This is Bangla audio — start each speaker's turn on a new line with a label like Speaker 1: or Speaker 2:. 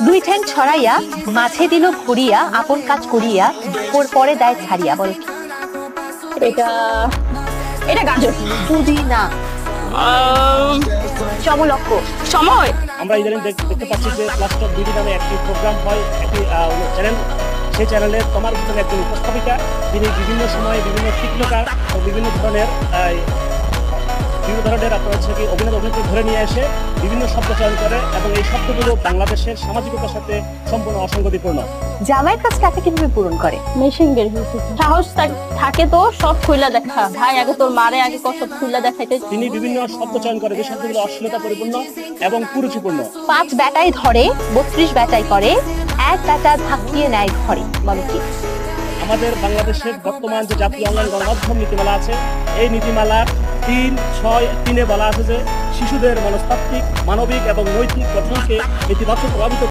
Speaker 1: দুই ঠ্যাং ছড়াইয়া মাঝে দিল ঘুরিয়া আপন কাজ করিয়া পরে দেয় ছাড়িয়া। বল
Speaker 2: এটা এটা গাজর।
Speaker 1: পুদিনা। চমলক্ষ।
Speaker 2: সময়।
Speaker 3: আমরা ইদানিং দেখতে পাচ্ছি যে প্লাস্টক বিডি নামে একটি প্রোগ্রাম হয়, একটি চ্যানেল। সেই চ্যানেলে তোমার ভিতরে একজন উপস্থাপিকা, তিনি বিভিন্ন সময়ে বিভিন্ন তীক্ষ্ণতা ও বিভিন্ন ধরনের আপনার হচ্ছে কি অভিনেতা ধরে নিয়ে এসে বিভিন্ন শব্দ চয়ন করে এবং এই শব্দগুলো বাংলাদেশের সামাজিকতার সাথে সম্পূর্ণ অসঙ্গতিপূর্ণ।
Speaker 1: জামাইয়ের কাজ কাকে কিভাবে পূরণ করে?
Speaker 2: মেশিন বের হয়েছে। সাহস থাকে তো সব খুইলা দেখা ভাই, আগে তোর মারে আগে সব খুইলা দেখাইতে।
Speaker 3: তিনি বিভিন্ন শব্দ চয়ন করে যে শব্দগুলো অশ্লীলতা পরিপূর্ণ এবং কুরুচিপূর্ণ।
Speaker 1: 5 বেটাই ধরে 32 বেটাই করে, এক বেটা ধাক্কিয়ে নেয় ঘরে। বলো কি?
Speaker 3: আমাদের বাংলাদেশের বর্তমান যে জাতীয় অনলাইন গণমাধ্যম নীতিমালা আছে, এই নীতিমালার 3.6.3 বলা আছে যে শিশুদের মনস্তাত্ত্বিক, মানবিক এবং নৈতিক গঠনকে নেতিবাচক প্রভাবিত